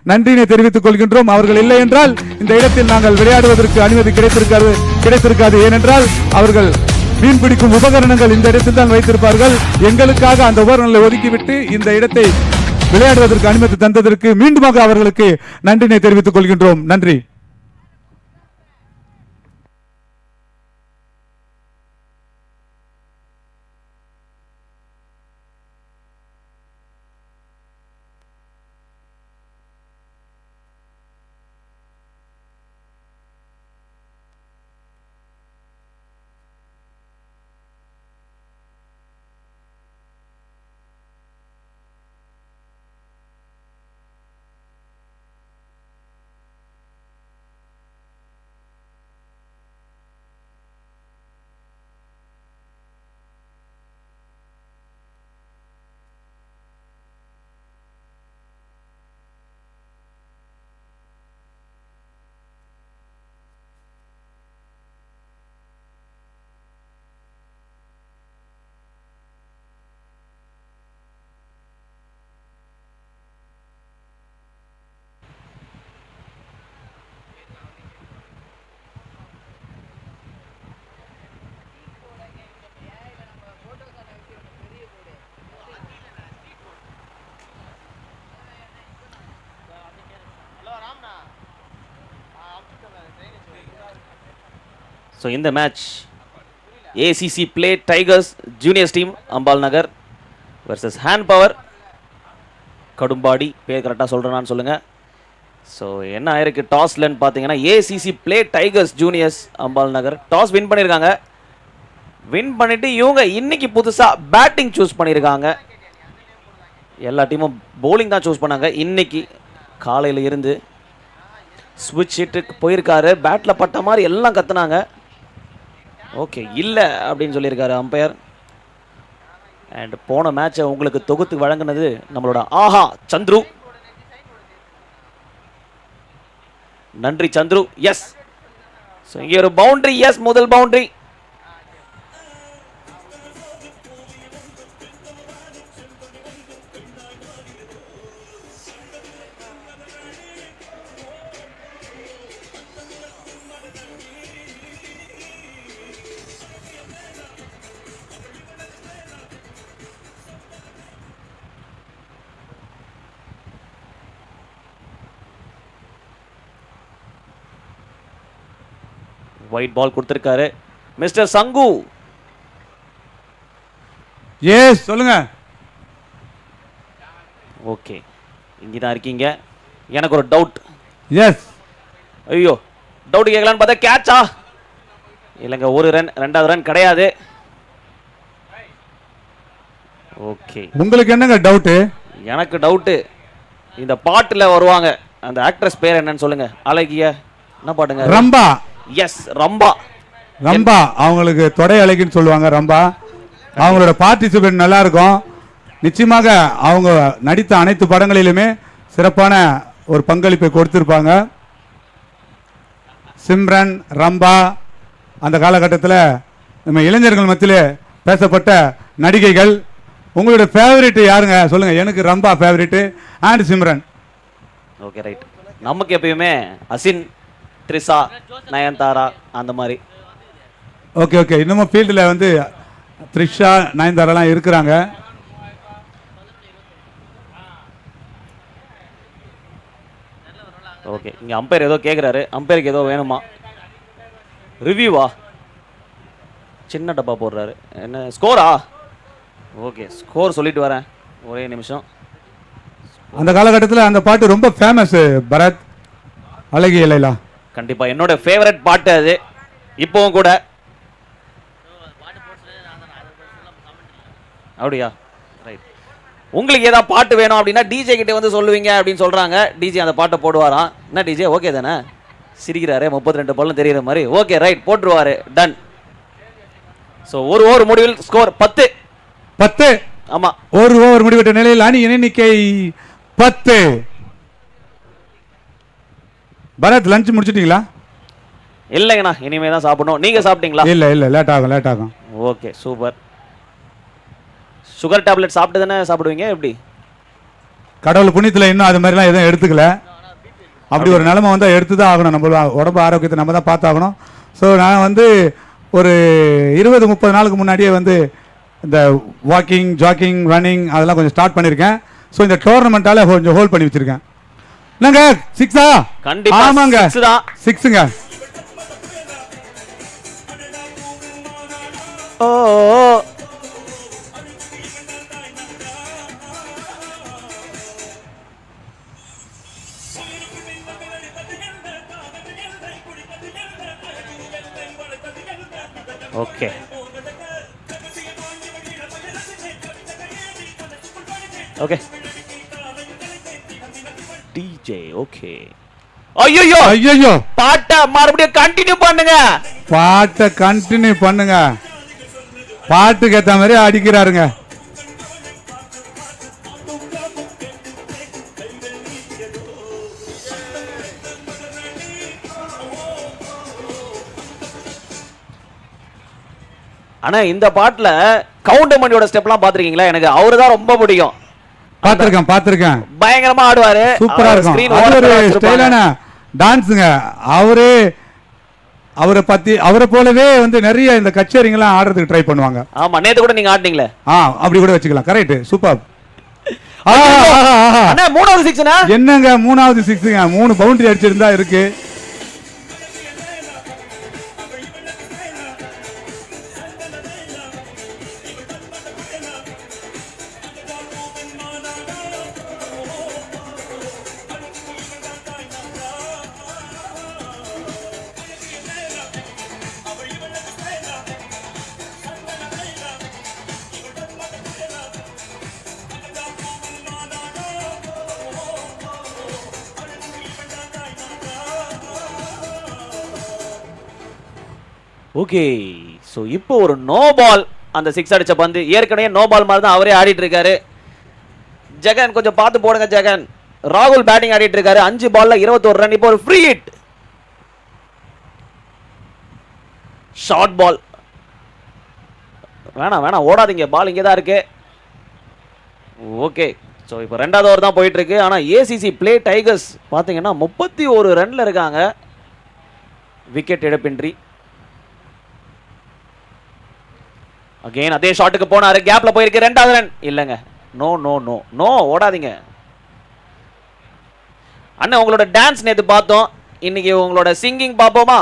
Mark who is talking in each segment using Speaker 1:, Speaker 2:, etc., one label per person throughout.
Speaker 1: நன்றினை தெரிவித்துக் கொள்கின்றோம். அவர்கள் இல்லை என்றால் இந்த இடத்தில் நாங்கள் விளையாடுவதற்கு அனுமதி கிடைத்திருக்காது. ஏனென்றால் அவர்கள் மீன் பிடிக்கும் உபகரணங்கள் இந்த இடத்தில் தான் வைத்திருப்பார்கள். எங்களுக்காக அந்த உபகரணங்களை ஒதுக்கிவிட்டு இந்த இடத்தை விளையாடுவதற்கு அனுமதி தந்ததற்கு மீண்டுமாக அவர்களுக்கு நன்றினை தெரிவித்துக் கொள்கின்றோம். நன்றி.
Speaker 2: So in the match, ACC Play Tigers Juniors team Ambal Nagar versus Hand Power Kadumbadi. பேர் கரெக்டாக சொல்கிறேன்னு சொல்லுங்கள். ஸோ என்ன ஆயிருக்கு டாஸ்லன்னு பார்த்தீங்கன்னா ACC Play Tigers Juniors Ambal நகர் டாஸ் வின் பண்ணியிருக்காங்க. வின் பண்ணிவிட்டு இவங்க இன்னைக்கு புதுசாக பேட்டிங் சூஸ் பண்ணியிருக்காங்க. எல்லா டீமும் பவுலிங் தான் சூஸ் பண்ணாங்க. இன்னைக்கு காலையில் இருந்து ஸ்விட்ச் ஹிட்டுக்கு போயிருக்காரு. பேட்டில் பட்ட மாதிரி எல்லாம் கற்றுனாங்க. ஓகே இல்லை அப்படின்னு சொல்லியிருக்காரு அம்பையர். அண்ட் போன மேட்சை உங்களுக்கு தொகுத்து வழங்கினது நம்மளோட ஆஹா சந்துரு. நன்றி சந்துரு. எஸ், ஸோ இங்கே ஒரு பவுண்டரி. எஸ், முதல் பவுண்டரி. ஒயிட் பால் கொடுத்திருக்காரு மிஸ்டர் சங்கு.
Speaker 1: எஸ், சொல்லுங்க.
Speaker 2: ஓகே, இங்கே தான் இருக்கீங்க. எனக்கு ஒரு டவுட்.
Speaker 1: எஸ்.
Speaker 2: ஐயோ, டவுட் கேட்கலான்னு பார்த்தா கேட்சா இல்லைங்க. ஒரு ரன், ரெண்டாவது ரன் கிடையாது. ஓகே,
Speaker 1: உங்களுக்கு என்னங்க டவுட்டு?
Speaker 2: எனக்கு டவுட்டு இந்த பாட்டில் வருவாங்க, அந்த ஆக்ட்ரஸ் பேர் என்னன்னு சொல்லுங்க. அழகிய என்ன பாட்டுங்க?
Speaker 1: ரம்பா.
Speaker 2: எஸ், ரம்பா.
Speaker 1: ரம்பா அவங்களுக்கு தொடை அழகின்னு சொல்லுவாங்க. ரம்பா அவங்களோட பார்ட்டிசிபேட் நல்லா இருக்கும். நிச்சயமாக அவங்க நடித்த அனைத்து படங்களிலுமே சிறப்பான ஒரு பங்களிப்பை கொடுத்திருப்பாங்க. சிம்ரன், ரம்பா அந்த காலகட்டத்தில் நம்ம இளைஞர்கள் மத்தியிலே பேசப்பட்ட நடிகைகள். உங்களுடைய ஃபேவரட் யாருங்க சொல்லுங்க? எனக்கு Rambha favourite and Simran.
Speaker 2: Okay, right. நமக்கு எப்பயுமே அசின், த்ரிஷா, நயன்தாரா அந்த மாதிரி.
Speaker 1: ஓகே ஓகே, இன்னமும் ஃபீல்டில் வந்து த்ரிஷா, நயன்தாராலாம் இருக்கிறாங்க.
Speaker 2: ஓகே, இங்கே அம்பையர் ஏதோ கேட்குறாரு. அம்பையருக்கு ஏதோ வேணுமா? ரிவ்யூவா? சின்ன டப்பா போடுறாரு. என்ன ஸ்கோரா? ஓகே, ஸ்கோர் சொல்லிட்டு வரேன், ஒரே நிமிஷம்.
Speaker 1: அந்த காலகட்டத்தில் அந்த பாட்டு ரொம்ப ஃபேமஸ். பரத், அழகிய லைலா.
Speaker 2: கண்டிப்பாக என்னோட ஃபேவரட் பாட்டு அது, இப்போவும் கூட. அப்படியா? ரைட். உங்களுக்கு ஏதாவது பாட்டு வேணும் அப்படின்னா டிஜே கிட்டே வந்து சொல்லுவீங்க அப்படின்னு சொல்கிறாங்க. டிஜே அந்த பாட்டை போடுவாராம். என்ன டிஜே, ஓகே தானே? சிரிக்கிறாரு, 32 பல்லும் தெரிகிற மாதிரி. ஓகே, ரைட், போட்டுருவாரு. டன். ஸோ ஒரு ஓவர் முடிவில் ஸ்கோர் 10. ஆமாம்,
Speaker 1: ஒரு ஓவர் முடிவிட்ட நிலையில் அணி எண்ணிக்கை 10. பரத், லஞ்ச் முடிச்சிட்டீங்களா?
Speaker 2: இல்லைங்கண்ணா, இனிமே தான் சாப்பிடணும். நீங்கள் சாப்பிட்டீங்களா?
Speaker 1: இல்லை, லேட் ஆகும்.
Speaker 2: Okay, super. சுகர் டேப்லெட் சாப்பிட்டு தானே சாப்பிடுவீங்க எப்படி?
Speaker 1: கடவுள் புண்ணியத்தில் இன்னும் அது மாதிரிலாம் எதுவும் எடுத்துக்கல. அப்படி ஒரு நிலைமை வந்தால் எடுத்து தான் ஆகணும். நம்ம உடம்பு ஆரோக்கியத்தை நம்ம தான் பார்த்தாகணும். ஸோ நான் வந்து ஒரு 20-30 நாளுக்கு முன்னாடியே வந்து இந்த வாக்கிங், ஜாக்கிங், ரன்னிங் அதெல்லாம் கொஞ்சம் ஸ்டார்ட் பண்ணியிருக்கேன். ஸோ இந்த டோர்னமெண்ட்டால கொஞ்சம் ஹோல்ட் பண்ணி வச்சிருக்கேன். என்னங்க 6ஆ?
Speaker 2: கண்டிப்பா
Speaker 1: ஆமாங்க
Speaker 2: 6 தான்.
Speaker 1: 6ங்க.
Speaker 2: ஓ ஓகே ஓகே டிஜே ஓகே. ஐயோ
Speaker 1: ஐயோ,
Speaker 2: பாட்டை மறுபடியும் கண்டினியூ பண்ணுங்க.
Speaker 1: பாட்டை கண்டினியூ பண்ணுங்க. பாட்டுக்கு ஏற்ற மாதிரி அடிக்கிறாருங்க.
Speaker 2: ஆனா இந்த பாட்டுல கவுண்டமணியோட ஸ்டெப்லாம் பாத்திருக்கீங்களா? எனக்கு அவருதான் ரொம்ப பிடிக்கும்.
Speaker 1: பாத்திருக்கேன்.
Speaker 2: பயங்கரமா ஆடுவாரு.
Speaker 1: சூப்பரா இருக்கும். ஒரு ஸ்டைலான டான்ஸுங்க. அவரை போலவே வந்து நிறைய இந்த கச்சேரிங்கெல்லாம் ஆடுறதுக்கு ட்ரை பண்ணுவாங்க.
Speaker 2: ஆமா, நேத்து கூட நீங்க ஆடுனீங்களே.
Speaker 1: அப்படி கூட வச்சுக்கலாம். Correct, super.
Speaker 2: அண்ணா மூணாவது 6னா
Speaker 1: என்னங்க? மூணாவது 6ங்க. 3 பவுண்டரி அடிச்சிருந்தா இருக்கு.
Speaker 2: ஓகே. ஸோ இப்போ ஒரு நோ பால். அந்த 6 அடிச்ச பந்து ஏற்கனவே நோ பால் மாதிரி தான் அவரே ஆடிட்டு இருக்காரு. ஜெகன் கொஞ்சம் பார்த்து போடுங்க ஜெகன். ராகுல் பேட்டிங் ஆடிட்டு இருக்காரு. 5 பால்ல 21 ரன். இப்போ ஒரு ஃப்ரீ ஹிட். Short ball. வேணாம் ஓடாதீங்க, பால் இங்கே தான் இருக்கு. ஓகே. ஸோ இப்போ 2வது ஓவர் தான் போயிட்டு இருக்கு. ஆனால் ஏசிசி பிளே டைகர்ஸ் பார்த்தீங்கன்னா 31 ரன்ல இருக்காங்க. விக்கெட் இழப்பின்றி. அகைன் அதே ஷாட்டுக்கு போனாரு. கேப்ல போயிருக்கு. 2வது ரன் இல்லங்க. நோ நோ நோ நோ, ஓடாதீங்க. அண்ணா உங்களோட டான்ஸ் நேத்து பார்த்தோம். இன்னைக்கு உங்களோட சிங்கிங் பாப்போமா?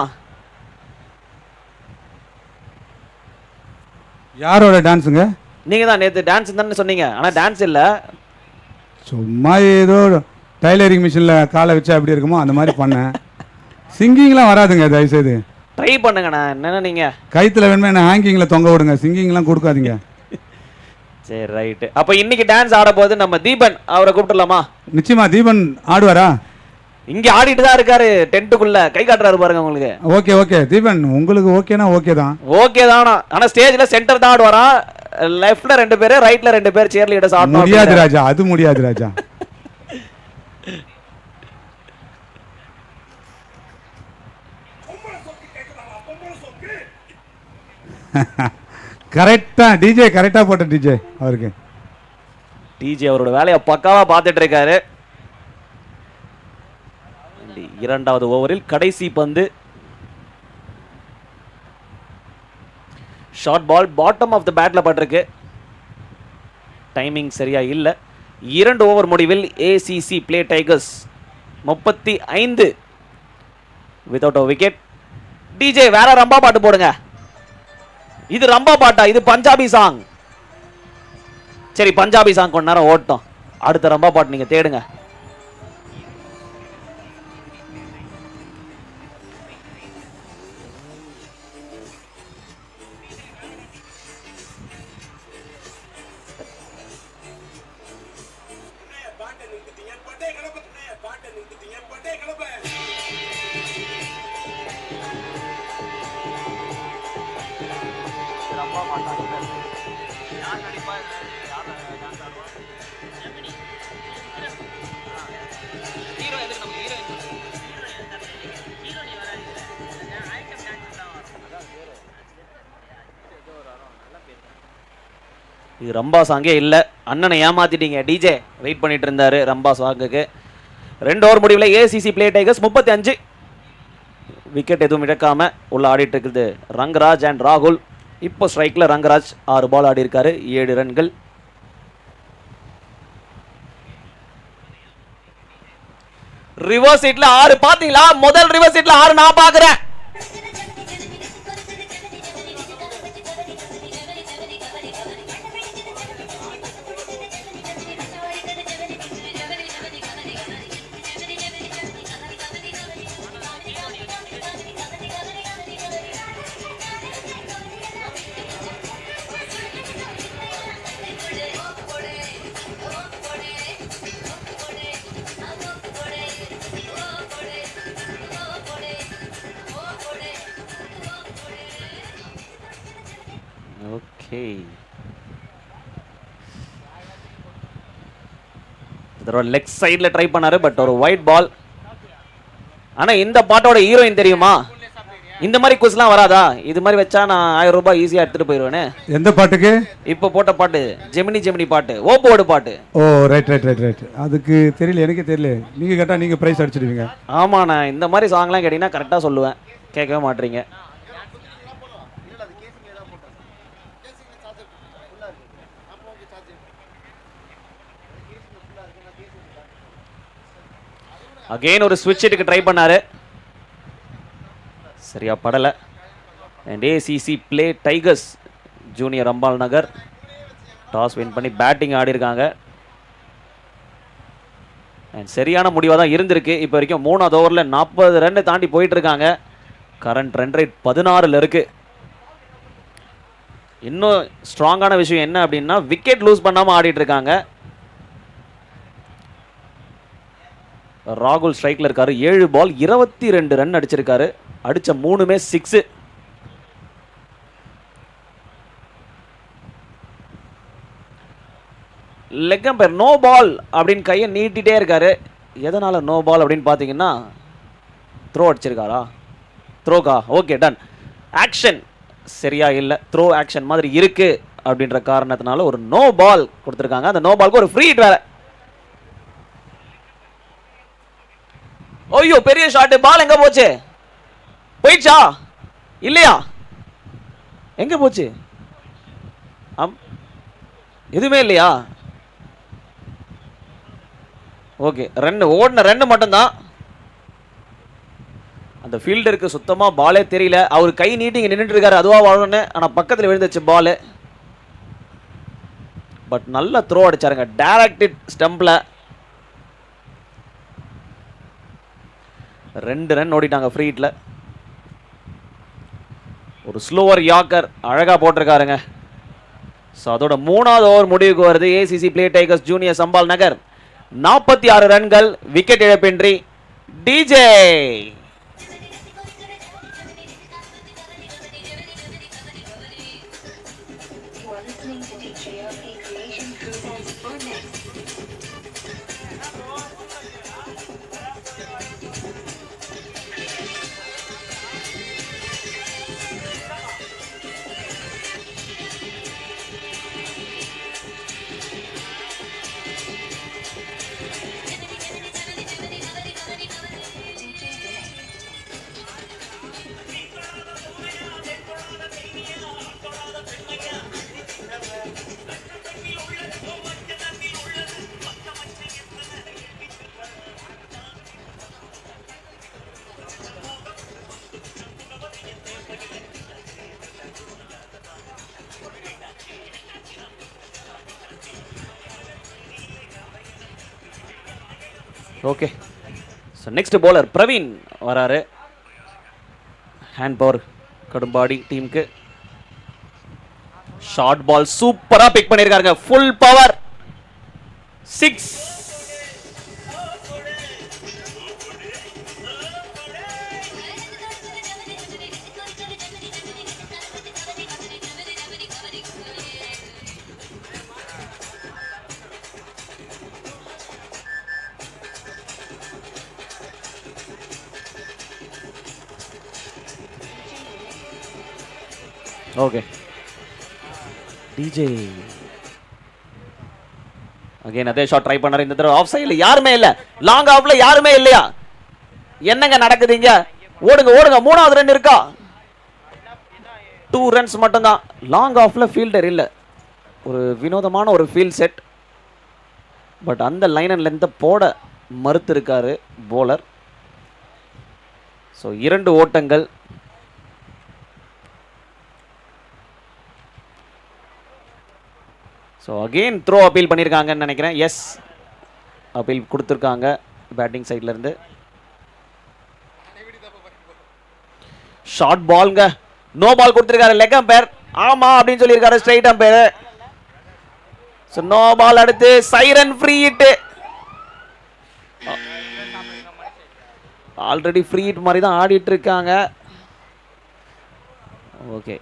Speaker 1: யாரோட டான்ஸுங்க?
Speaker 2: நீங்க தான் நேத்து டான்ஸ் தானே சொன்னீங்க. ஆனா டான்ஸ் இல்ல,
Speaker 1: சும்மா ஏதோ டைலரிங் மிஷின்ல காலை வச்சா எப்படி இருக்குமோ அந்த மாதிரி பண்ணேன். சிங்கிங்லாம் வராதுங்க. தயவுசெய்து
Speaker 2: ட்ரை பண்ணுங்கண்ணா. என்னன்னா நீங்க
Speaker 1: கைத்துல வேணுமே என்ன ஹேங்கிங்ல தொங்க விடுங்க. சிங்கிங்லாம் கொடுக்காதீங்க.
Speaker 2: சரி ரைட். அப்ப இன்னைக்கு டான்ஸ் ஆட போது நம்ம தீபன் அவரை கூப்பிடலாமா?
Speaker 1: நிச்சயமா. தீபன் ஆடுவாரா?
Speaker 2: இங்க ஆடிட்டு தான் இருக்காரு. டென்ட்டுக்குள்ள கை காட்டுறாரு பாருங்க உங்களுக்கு.
Speaker 1: Okay okay. தீபன் உங்களுக்கு ஓகேனா ஓகே தான்.
Speaker 2: ஓகே தானா? ஆனா ஸ்டேஜ்ல சென்டர் தான் ஆடுவாரா. லெஃப்ட்ல 2 பேர், ரைட்ல 2 பேர் சேர் லீடர்ஸ் ஆடணும்.
Speaker 1: முடியாது ராஜா, அது முடியாது ராஜா. கரெக்டா டிஜே, கரெக்டா போட்ட டிஜே. அவருக்கு
Speaker 2: டிஜே அவரோட வேலையை பக்காவா பார்த்துட்டு இருக்காரு. 2வது ஓவரில் கடைசி பந்து. Short ball bottom of the பேட்ல பட்டிருக்கு. டைமிங் சரியா இல்ல. 2 ஓவர் முடிவில் ACC play tigers 35 without a wicket. DJ வேற ரம்பா பாட்டு போடுங்க. இது ரம்பா பாட்டா? இது பஞ்சாபி சாங். சரி பஞ்சாபி சாங் கொஞ்ச நேரம் ஓட்டும். அடுத்த ரம்பா பாட்டு நீங்க தேடுங்க. இது ரம்பா சாங்கே இல்லை, அண்ணனை ஏமாத்திட்டீங்க. டிஜே வெயிட் பண்ணிட்டு இருந்தாரு ரம்பா சாங்குக்கு. 2 ஓவர் முடிவில் ஏசிசி பிளே டைகர்ஸ் 35, விக்கெட் எதுவும் இழக்காம உள்ள ஆடிட்டு இருக்குது ரங்கராஜ் அண்ட் ராகுல். இப்போ ஸ்ட்ரைக்கில் ரங்கராஜ் 6 பால் ஆடி இருக்காரு, 7 ரன்கள். ரிவர்ஸ் ஹிட்ல 6 பாத்தீங்களா? முதல் ரிவர்ஸ் ஹிட்ல 6 நான் பாக்குறேன். ஓகே, லெக் சைடில் ட்ரை பண்ணாரு, பட் ஒரு ஒயிட் பால். ஆனா இந்த பாட்டோட ஹீரோயின் தெரியுமா? இந்த மாதிரி குஸ்லாம் வராதா? இது மாதிரி வச்சா நான் 1000 ரூபாய் ஈஸியா எடுத்துட்டு போயிருவேனே.
Speaker 1: எந்த பாட்டுக்கு? இப்போ
Speaker 2: போட்ட பாட்டு ஜெமினி பாட்டு, ஓப்போடு பாட்டு.
Speaker 1: ஓ ரைட் ரைட் ரைட் ரைட். அதுக்கு தெரியல, எனக்கே தெரியல. நீங்க கேட்டா நீங்க பிரைஸ் அடிச்சிடுவீங்க.
Speaker 2: ஆமா, நான் இந்த மாதிரி சாங்லாம் கேட்டீங்கன்னா கரெக்டா சொல்லுவேன், கேட்கவே மாட்டீங்க. அகைன் ஒரு ஸ்விட்ச் ஹிட்டுக்கு ட்ரை பண்ணாரு, சரியா படலை. And ACC play tigers junior Ambal Nagar toss win பண்ணி பேட்டிங் ஆடி இருக்காங்க. அண்ட் சரியான முடிவாக தான் இருந்திருக்கு. இப்போ வரைக்கும் 3ஆவது ஓவரில் 40 ரன் தாண்டி போயிட்டு இருக்காங்க. கரண்ட் ரன் ரேட் 16ல் இருக்கு. இன்னும் ஸ்ட்ராங்கான விஷயம் என்ன அப்படின்னா, விக்கெட் லூஸ் பண்ணாமல் ஆடிட்டு இருக்காங்க. ராகுல் ஸ்ட்ரைக்கில் இருக்காரு, 7 பால் 22 ரன் அடிச்சிருக்காரு, அடிச்ச 3மே 6. லெக் அம்பயர் நோ பால் அப்படின்னு கையை நீட்டிட்டே இருக்காரு. எதனால நோ பால் அப்படின்னு பார்த்தீங்கன்னா, த்ரோ அடிச்சிருக்காரா? த்ரோக்கா? Okay done. ஆக்ஷன் சரியா இல்லை, த்ரோ ஆக்ஷன் மாதிரி இருக்கு அப்படின்ற காரணத்தினால ஒரு நோ பால் கொடுத்துருக்காங்க. அந்த நோ பாலுக்கு ஒரு ஃப்ரீ ஹிட் வேற. ஐயோ பெரிய ஷாட், பால் எங்க போச்சு? போயிடுச்சா இல்லையா? எங்க போச்சு? எதுவுமே இல்லையா? ஓகே, ஓடின 2 மட்டும்தான். அந்த ஃபீல்டருக்கு சுத்தமா பாலே தெரியல. அவர் கை நீட்டிங்க நின்றுட்டு இருக்காரு, அதுவா வாழணும்னு. ஆனா பக்கத்தில் விழுந்துச்சு பால். பட் நல்ல த்ரோ அடிச்சாருங்க, டைரக்ட் ஸ்டம்ப்ல. 2 ரன் ஓடிட்டாங்க ஃப்ரீ ஹிட்ல. ஒரு ஸ்லோவர் யாக்கர் அழகா போட்டிருக்காருங்க. ஸோ அதோட 3ஆவது ஓவர் முடிவுக்கு வருது. ACC play tigers junior Ambal Nagar 46 ரன்கள், விக்கெட் இழப்பின்றி. DJ okay. So next bowler Praveen வராரு. ஹேண்ட் பவர் கடும்பாடி டீமுக்கு. ஷார்ட் பால் சூப்பரா பிக் பண்ணிருக்காருங்க, full power 6. Okay, DJ again அதே ஷாட் ட்ரை பண்ணாரு. இந்த தடவை ஆஃப் சைடுல யாருமே இல்ல, லாங் ஆஃப்ல யாருமே இல்லையா? என்னங்க நடக்குதுங்க? ஓடுங்க ஓடுங்க, 3வது ரன் இருக்கா? 2 ரன்ஸ் மட்டும்தான். லாங் ஆஃப்ல ஃபீல்டர் இல்ல. ஒரு வினோதமான ஒரு ஃபீல்ட் செட். பட் அந்த லைன் அண்ட் லென்த்தை போட மறுத்து இருக்காரு போலர். ஸோ 2 ஓட்டங்கள். ஸோ அகெயின் த்ரோ அப்பீல் பண்ணியிருக்காங்கன்னு நினைக்கிறேன். எஸ், அப்பீல் கொடுத்துருக்காங்க பேட்டிங் சைட்லேருந்து. ஷார்ட் பால்ங்க, நோ பால் கொடுத்துருக்காரு லெக் அம்பையர். ஆமா அப்படின்னு சொல்லியிருக்காரு straight umpire. So no ball. அடுத்து சைரன் free hit. Already free hit மாதிரி தான் ஆடிட்டு இருக்காங்க. ஓகே,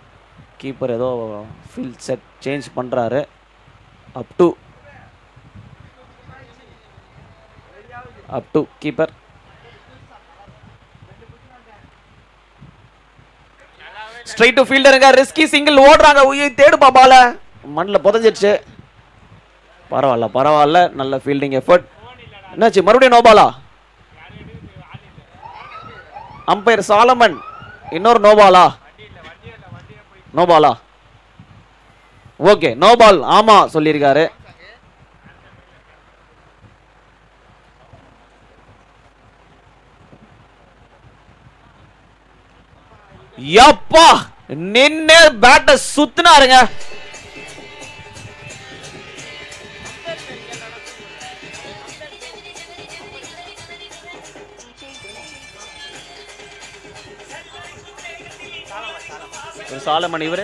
Speaker 2: கீப்பர் ஏதோ ஃபீல்ட் செட் சேஞ்ச் பண்ணுறாரு. Up to keeper. Straight to ஃபீல்டருங்க, ரிஸ்கி சிங்கிள் ஓடுறாங்க. தேடுப்பா பால, மண்ணில் புதஞ்சிடுச்சு. பரவாயில்ல பரவாயில்ல, நல்ல ஃபீல்டிங் எஃபர்ட். என்னாச்சு மறுபடியும் நோ பாலா? அம்பையர் சாலமன் இன்னொரு நோ பாலா? நோ பாலா? Okay, no ball. ஆமா சொல்லியிருக்காரு. யப்பா, நின்னு பேட்ட சுத்துனாருங்க. சாலமன் இவரு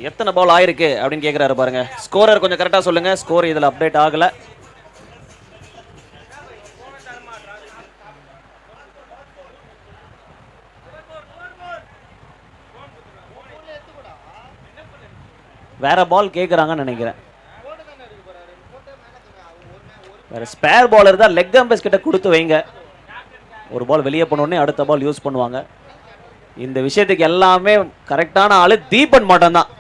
Speaker 2: எத்தனை பால் ஆயிருக்கு அப்படின்னு கேக்குறாரு பாருங்க. ஸ்கோரர் கொஞ்சம் கரெக்டா சொல்லுங்க. ஸ்கோர் இதுல அப்டேட் ஆகல. வேற பால் கேக்குறாங்கன்னு நினைக்கிறேன். வேற ஸ்பேர் பாலர் தான் லெக் அம்பையர்ஸ் கிட்ட கொடுத்து வைங்க. ஒரு பால் வெளியே போனோடனே அடுத்த பால் யூஸ் பண்ணுவாங்க. இந்த விஷயத்துக்கு எல்லாமே கரெக்டான ஆளு தீபன் மட்டும்தான்.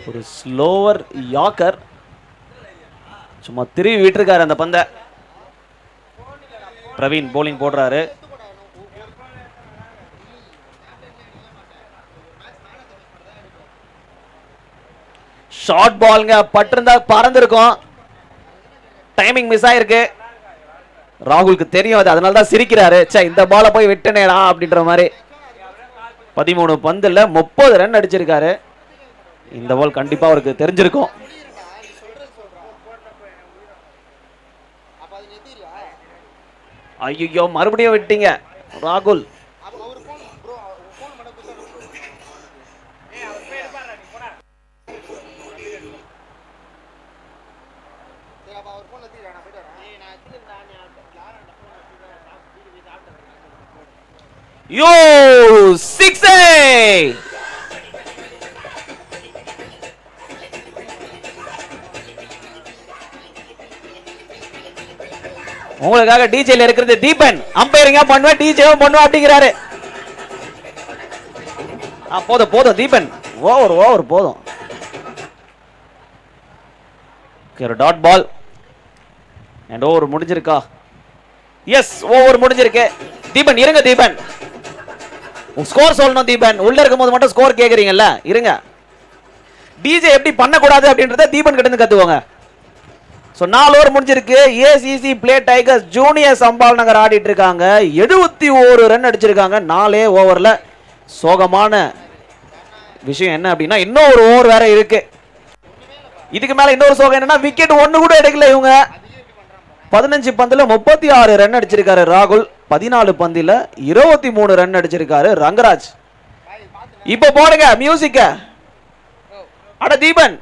Speaker 2: ஒரு ஸ்லோவர் யாக்கர் சும்மா திரும்பி விட்டுருக்காரு அந்த பந்தை. பிரவீன் போலிங் போடுறாரு. ஷார்ட் பால்ங்க, பட்டிருந்தா பறந்திருக்கும். டைமிங் மிஸ் ஆயிருக்கு. ராகுலுக்கு தெரியும் அது, அதனால தான் சிரிக்கிறாரு. சே, இந்த பாலை போய் விட்டனேடா அப்படின்ற மாதிரி. 13 பந்துல 30 ரன் அடிச்சிருக்காரு. இந்த பால் கண்டிப்பா அவருக்கு தெரிஞ்சிருக்கும். ஐயோ, மறுபடியும் விட்டீங்க ராகுல். யோ 6 உங்களுக்காக டிஜேல இருக்கிறது தீபன். அம்பையரிங்க பண்ணுவேன், டிஜேவும் பண்ணுவேன் அப்படிங்கிறாரு. போதும் போதும் தீபன், ஓவர் போதும். ஒரு டாட் பால் அண்ட் ஓவர் முடிஞ்சிருக்கா? எஸ், ஓவர் முடிஞ்சிருக்கு. தீபன் இருங்க, தீபன் ஸ்கோர் சொல்லணும். தீபன் உள்ள இருக்கும்போது மட்டும் ஸ்கோர் கேக்குறீங்கல்ல, இருங்க. டிஜே எப்படி பண்ணக்கூடாது அப்படின்றத தீபன் கிட்ட இருந்து கத்துவாங்க. ஸோ 4 ஓவர் முடிஞ்சிருக்கு. ஏசிசி பிளே டைகர்ஸ் ஜூனியர்ஸ் அம்பாள் நகர் ஆடிட்டு இருக்காங்க. 71 ரன் அடிச்சிருக்காங்க 4 ஓவர்ல. சோகமான விஷயம் என்ன அப்படின்னா இன்னும் ஒரு ஓவர் வேற இருக்கு. இதுக்கு மேல இன்னொரு சோகம் என்னன்னா விக்கெட் ஒன்னு கூட எடுக்கல இவங்க. 15 பந்துல 36 ரன் அடிச்சிருக்காரு ராகுல். 14 பந்தில 23 ரன் அடிச்சிருக்காரு ரங்கராஜ். இப்ப போடுங்க மியூசிக்க. அட தீபன்,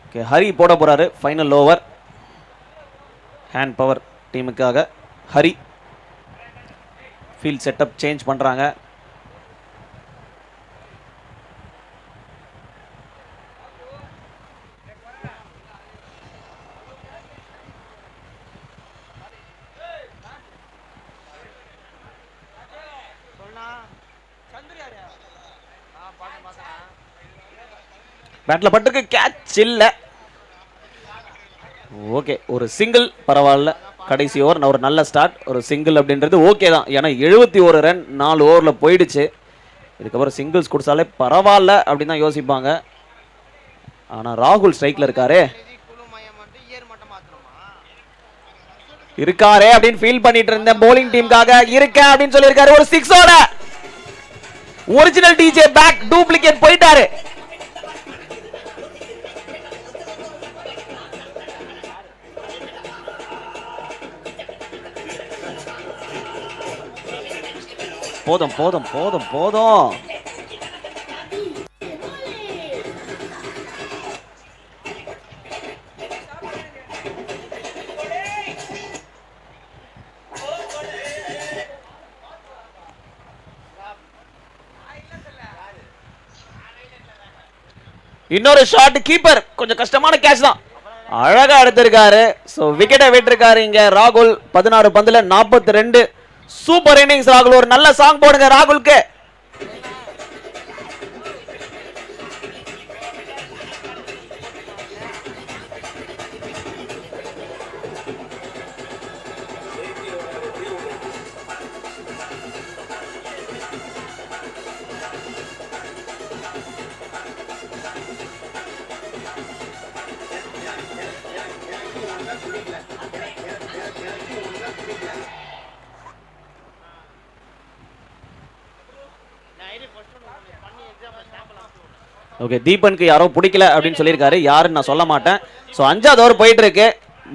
Speaker 2: ஓகே, ஹரி போட போறாரு ஃபைனல் ஓவர். ஹேண்ட் பவர் டீமுக்காக ஹரி. ஃபீல்ட் செட்டப் சேஞ்ச் பண்றாங்க. பேட்ல பட்டுக்கு கேட்ச் இல்ல. ஓகே, ஒரு சிங்கிள் பரவாயில்ல. கடைசி ஓவர் ஒரு நல்ல ஸ்டார்ட். ஒரு சிங்கிள் அப்படின்றது ஓகே தான். ஏன்னா 71 ரன் 4 ஓவரில் போயிடுச்சு. இதுக்கப்புறம் சிங்கிள்ஸ் கொடுத்தாலே பரவாயில்ல அப்படின்னு தான் யோசிப்பாங்க. ஆனால் ராகுல் ஸ்ட்ரைக்கில் இருக்காரே அப்படின்னு ஃபீல் பண்ணிட்டு இருந்தேன். போலிங் டீமுக்காக இருக்கேன் அப்படின்னு சொல்லியிருக்காரு. ஒரு 6ஓட ஒரிஜினல் டிஜே பேக் டூப்ளிகேட் போயிட்டாரு. போதும் போதும் போதும் போதும். இன்னொரு ஷாட். கீப்பர் கொஞ்சம் கஷ்டமான கேட்ச் தான், அழகா எடுத்திருக்காரு. சோ விக்கெட்டை விட்டுருக்காரு இங்க ராகுல். 16 பந்துல 42. சூப்பர் இன்னிங்ஸ் ராகுல். ஒரு நல்ல சாங் போடுங்க ராகுலுக்கு. ஓகே, தீபனுக்கு யாரோ பிடிக்கல அப்படின்னு சொல்லியிருக்காரு. யாருன்னு நான் சொல்ல மாட்டேன். ஸோ 5வது ஓவர் போயிட்டு இருக்கு.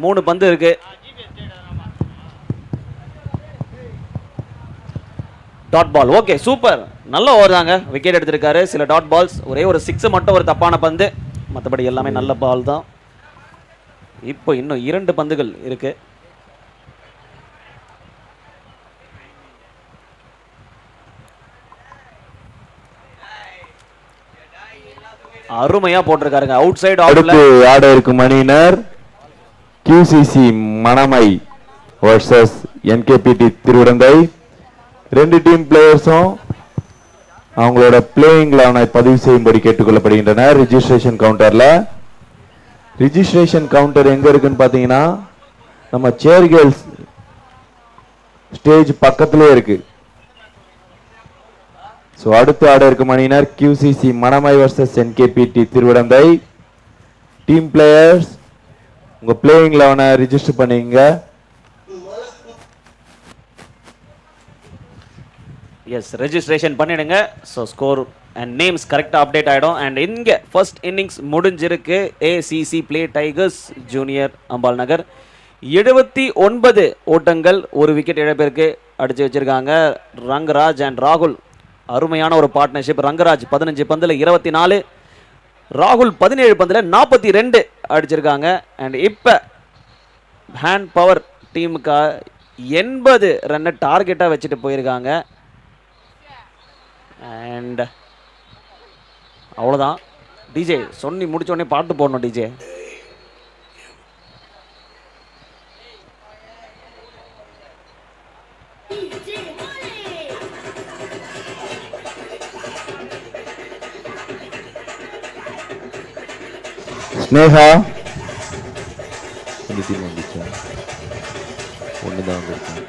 Speaker 2: 3 பந்து இருக்கு. Dot ball. Okay, super. நல்ல ஓவர் தாங்க. விக்கெட் எடுத்திருக்காரு. சில டாட் பால்ஸ், ஒரே ஒரு 6 மட்டும் ஒரு தப்பான பந்து. மற்றபடி எல்லாமே நல்ல பால் தான். இப்போ இன்னும் 2 பந்துகள் இருக்கு. அருமையா போட்டிருக்காருங்க. அவுட் சைடு
Speaker 3: அடுத்து ஆட இருக்கும் அணியினர் QCC Manamai versus NKPT Thiruvidandhai. 2 team பிளேயர்ஸும் அவங்களோட பிளேயிங் லெவனை பதிவு செய்யும்படி கேட்டுக்கொள்ளப்படுகின்றனர். ரிஜிஸ்ட்ரேஷன் கவுண்டர்ல. ரிஜிஸ்ட்ரேஷன் கவுண்டர் எங்க இருக்குன்னு பாத்தீங்கன்னா நம்ம சேர் கேர்ள்ஸ் ஸ்டேஜ் பக்கத்திலே இருக்கு. அடுத்து ஆட இருக்கும் அணியினர் QCC Manamai versus NKPT Thiruvidandhai. Team players உங்க பிளேயிங் லெவனை ரிஜிஸ்டர் பண்ணீங்க.
Speaker 2: எஸ், ரெஜிஸ்ட்ரேஷன் பண்ணிடுங்க. ஸோ ஸ்கோர் அண்ட் நேம்ஸ் கரெக்டாக அப்டேட் ஆகிடும். அண்ட் இங்கே ஃபர்ஸ்ட் இன்னிங்ஸ் முடிஞ்சிருக்கு. ACC play tigers junior Ambal Nagar 79 ஓட்டங்கள், ஒரு விக்கெட் இழப்பிற்கு அடிச்சு வச்சிருக்காங்க. ரங்கராஜ் அண்ட் ராகுல் அருமையான ஒரு பார்ட்னர்ஷிப். ரங்கராஜ் 15 பந்துல 24, ராகுல் 17 பந்துல 42 அடிச்சிருக்காங்க. அண்ட் இப்போ ஹேண்ட் பவர் டீமுக்கு 80 ரன்னை டார்கெட்டாக வச்சுட்டு போயிருக்காங்க. அண்ட் அவ்வளோதான். டிஜே சொல்லி முடிச்சோடனே பாட்டு போடணும் டிஜே.
Speaker 3: ஸ்னேகா வந்துச்சா? ஒண்ணுதான் வந்துருக்கு.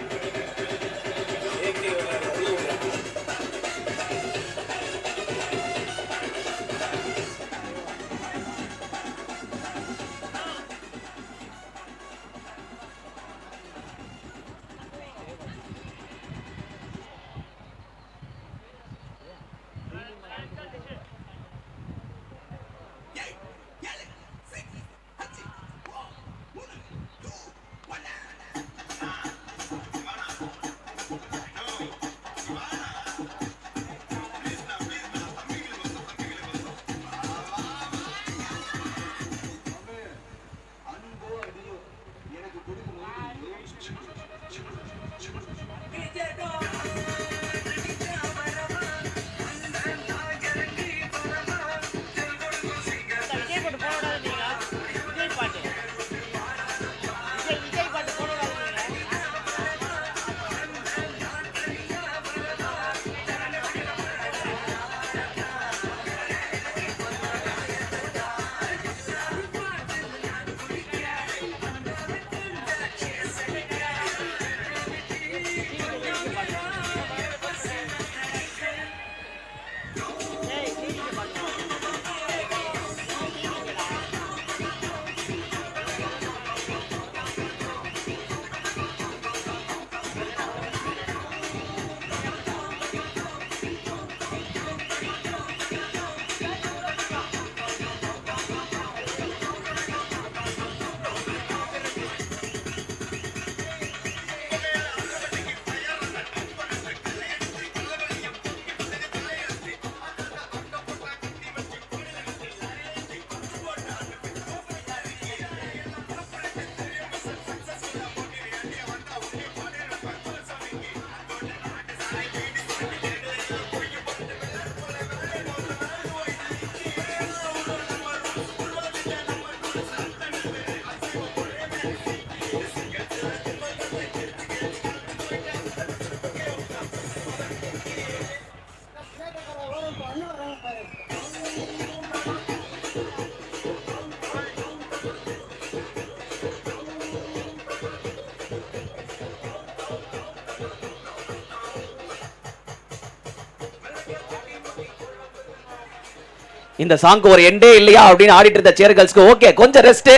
Speaker 2: இந்த சாங்க்கு ஒரு எண்டே இல்லையா அப்படின்னு ஆடிட்டு இருந்த சேர் கேர்ள்ஸ்க்கு ஓகே கொஞ்சம் ரெஸ்ட்.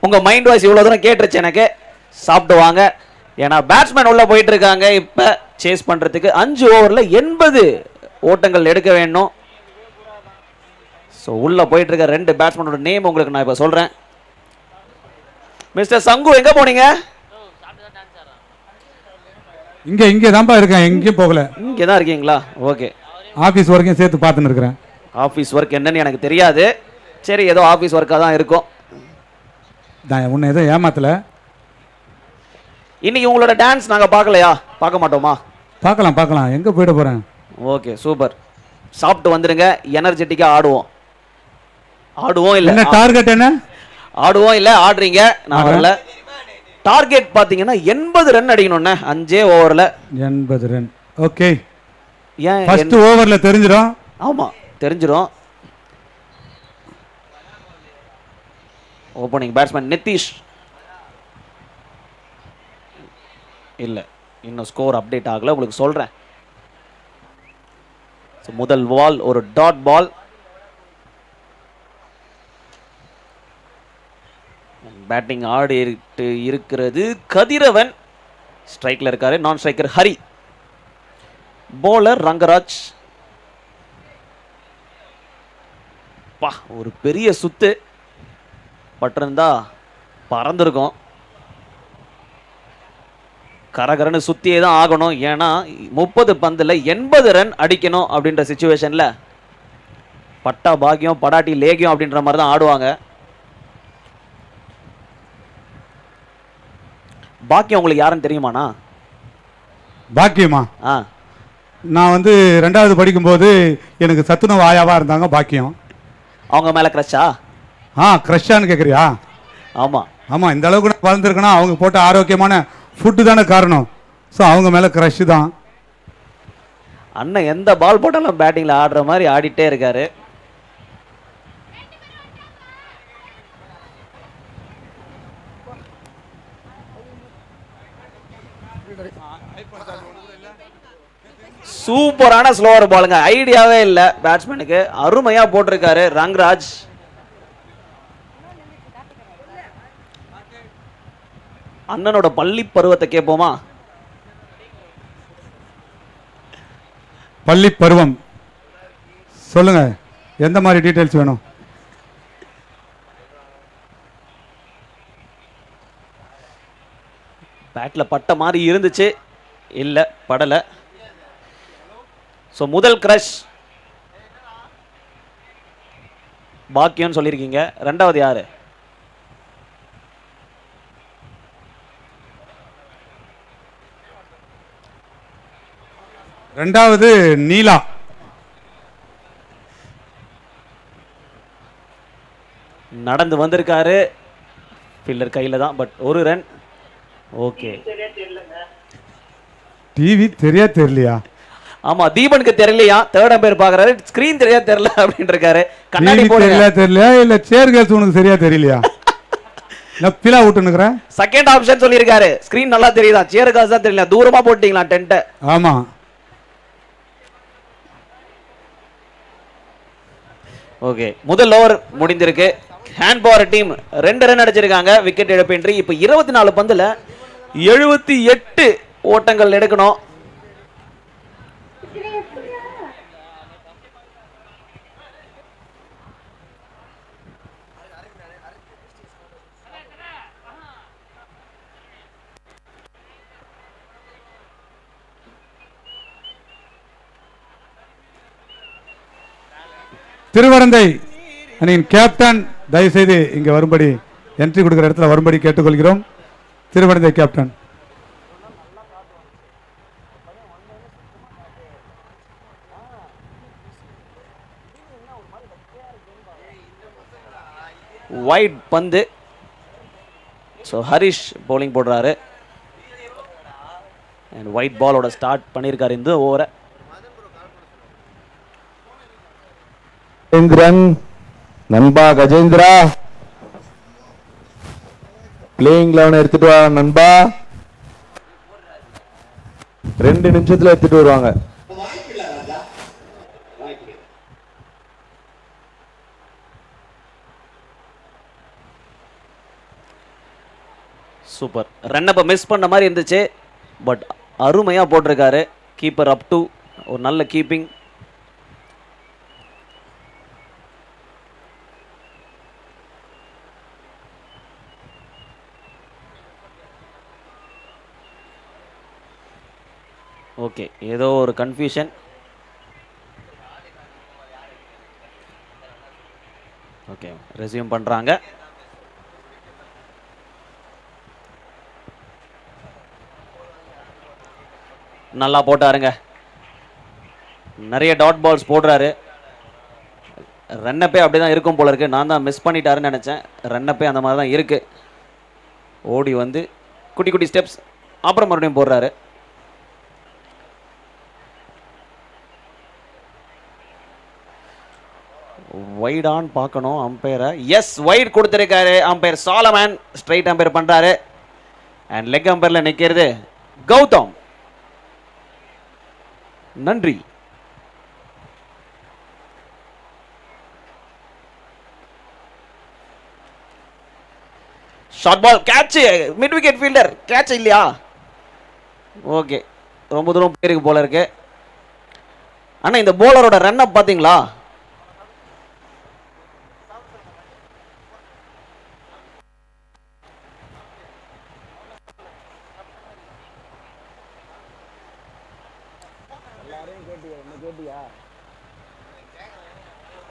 Speaker 2: உங்க மைண்ட் வாய்ஸ் இவ்வளவு தூரம் கேட்டுருச்சு எனக்கு. சாப்பிட்டு வாங்க. ஏன்னா பேட்ஸ்மேன் உள்ள போயிட்டு இருக்காங்க இப்ப சேஸ் பண்றதுக்கு. 5 ஓவர்ல 80 ஓட்டங்கள் எடுக்க வேண்டும். ஸோ உள்ள போயிட்டு இருக்க 2 பேட்ஸ்மேனோட நேம் உங்களுக்கு நான் இப்ப சொல்றேன். மிஸ்டர் சங்கு எங்க போனீங்க?
Speaker 1: இங்கே தான்ப்பா இருக்கேன், எங்கேயும் போகல.
Speaker 2: இங்கே தான் இருக்கீங்களா? ஓகே.
Speaker 1: ஆபீஸ் வரைக்கும் சேர்த்து பார்த்துன்னு இருக்கிறேன்.
Speaker 2: ஆஃபீஸ் ஒர்க் என்னன்னு எனக்கு தெரியாது. சரி, ஏதோ ஆஃபீஸ் ஒர்க்காக தான் இருக்கும்.
Speaker 1: நான் உன்னை எதுவும் ஏமாத்தல.
Speaker 2: இன்னைக்கு உங்களோட டான்ஸ் நாங்கள் பார்க்கலையா? பார்க்க மாட்டோமா?
Speaker 1: பார்க்கலாம். எங்கே போயிட போகிறேன்?
Speaker 2: Okay, super. சாப்பிட்டு வந்துடுங்க. எனர்ஜெட்டிக்காக ஆடுவோம் இல்லை?
Speaker 1: என்ன டார்கெட் என்ன?
Speaker 2: ஆடுவோம் இல்லை ஆடுறீங்க? நான் வரல. டார்கெட் பார்த்தீங்கன்னா 80 ரன் அடிக்கணும்ண்ணே 5 ஓவரில்.
Speaker 1: 80 ரன். ஓகே.
Speaker 2: ஏன்
Speaker 1: ஃபர்ஸ்ட் ஓவரில் தெரிஞ்சிடும்.
Speaker 2: ஆமாம், தெரிஞ்சிடும். ஓப்பனிங் பேட்ஸ்மேன் நிதிஷ் இல்லை, இன்னும் ஸ்கோர் அப்டேட் ஆகலை, உங்களுக்கு சொல்கிறேன். முதல் பால் ஒரு டாட் பால். பேட்டிங் ஆடிட்டு இருக்கிறது கதிரவன். ஸ்ட்ரைக்ல இருக்காரு. நான் ஸ்ட்ரைக்கர் ஹரி. போலர் ரங்கராஜ். பா, ஒரு பெரிய சுத்து பட்டிருந்தா பறந்துருக்கும். கரகரன்னு சுத்தியே தான் ஆகணும். ஏன்னா 30 பந்தில் 80 ரன் அடிக்கணும் அப்படின்ற சிச்சுவேஷன்ல பட்டா பாக்கியம் படாட்டி லேகியம் அப்படின்ற மாதிரி தான் ஆடுவாங்க. பாக்கியம் உங்களுக்கு யாருன்னு தெரியுமாண்ணா?
Speaker 1: பாக்கியமா? நான் 2வது படிக்கும்போது எனக்கு சத்துணவு ஆயாவா இருந்தாங்க பாக்கியம்.
Speaker 2: அவங்க மேல கிரஷா?
Speaker 1: கிரஷான்னு கேட்குறியா? ஆமாம், இந்த அளவுக்கு நான் வளர்ந்துருக்கேன்னா அவங்க போட்ட ஆரோக்கியமான ஃபுட்டு தானே காரணம். ஸோ அவங்க மேலே க்ரஷ் தான்.
Speaker 2: அண்ணன் எந்த பால் போட்டாலும் பேட்டிங்கில் ஆடுற மாதிரி ஆடிட்டே இருக்காரு. சூப்பரான ஸ்லோவர் பாலுங்க. ஐடியாவே இல்லை பேட்ஸ்மேனுக்கு. அருமையா போட்டிருக்காரு ரங்கராஜ். அண்ணனோட பள்ளி பருவத்தை கேட்போமா?
Speaker 1: பள்ளி பருவம் சொல்லுங்க, எந்த மாதிரி டீடைல்ஸ் வேணும்?
Speaker 2: பேட்ல பட்ட மாதிரி இருந்துச்சு, இல்ல படல. ஸோ முதல் கிரஷ் பாக்கியம்னு சொல்லியிருக்கீங்க. 2வது யாரு?
Speaker 1: ரெண்டாவது நீலா.
Speaker 2: நடந்து வந்திருக்காரு. ஃபீல்டர் கையில தான், பட் 1 ரன். ஓகே.
Speaker 1: டிவி தெரியலையா?
Speaker 2: ஆமா, தீபனுக்கு தெரியலையா? 3rd அம்பையர் பாக்குறாரு. ஸ்கிரீன் தெரியல அப்படின்னு இருக்காரு. கண்ணாடி
Speaker 1: தெரியல இல்ல சேர் கேர்ள்ஸ் உனக்கு சரியா தெரியலையா? நப்பிலா விட்டுனுக்குறேன்.
Speaker 2: செகண்ட் ஆப்ஷன் சொல்லியிருக்காரு. ஸ்கிரீன் நல்லா தெரியுதா? சேர் கேர்ள்ஸ் தான் தெரியல. தூரமா போட்டீங்களா டென்ட்?
Speaker 1: ஆமா.
Speaker 2: ஓகே, முதல் ஓவர் முடிந்திருக்கு. ஹேண்ட் பவர் டீம் 2 ரன் அடிச்சிருக்காங்க. விக்கெட் இழப்பின்றி. இப்போ 24 பந்துல 78 ஓட்டங்கள் எடுக்கணும்.
Speaker 1: திருவரந்தை அணியின் கேப்டன் தயவுசெய்து இங்கே வரும்படி, என்ட்ரி கொடுக்குற இடத்துல வரும்படி கேட்டுக்கொள்கிறோம். திருவரந்தை கேப்டன்.
Speaker 2: வைட் பந்து. ஸோ ஹரிஷ் பவுலிங் போடுறாரு. அண்ட் ஒயிட் பாலோட ஸ்டார்ட் பண்ணியிருக்காரு இந்த ஓவரை.
Speaker 3: நண்பா கஜேந்திரா பிளேயிங் 11 எடுத்துட்டு வா நண்பா. 2 நிமிஷத்துல எடுத்துட்டு வருவாங்க.
Speaker 2: சூப்பர். ரன்னப்பை மிஸ் பண்ண மாதிரி இருந்துச்சு, பட் அருமையாக போட்டிருக்காரு. கீப்பர் அப் டு ஒரு நல்ல கீப்பிங். ஓகே, ஏதோ ஒரு கன்ஃபியூஷன். ஓகே, ரெஸ்யூம் பண்ணுறாங்க. நல்லா போட்டாருங்க, நிறைய டாட் பால்ஸ் போடுறாரு. ரன்னப்பே அப்படி தான் இருக்கும் போல இருக்கு. நான் தான் மிஸ் பண்ணிட்டாருன்னு நினச்சேன். ரன்னப்பே அந்த மாதிரி தான் இருக்கு. ஓடி வந்து குட்டி குட்டி ஸ்டெப்ஸ், அப்புறம் மறுபடியும் போடுறாரு. வைடான் பார்க்கணும் அம்பையரை. எஸ், வைட் கொடுத்துருக்காரு அம்பையர் சாலமன். ஸ்ட்ரைட் அம்பையர் பண்ணுறாரு. அண்ட் லெக் அம்பையரில் நிற்கிறது கௌதம். நன்றி. Short ball, catch, mid wicket fielder, catch இல்லையா? ஓகே, ரொம்ப தூரம் போயிருக்கு போல இருக்கு. அண்ணா, இந்த போலரோட ரன் அப் பார்த்தீங்களா?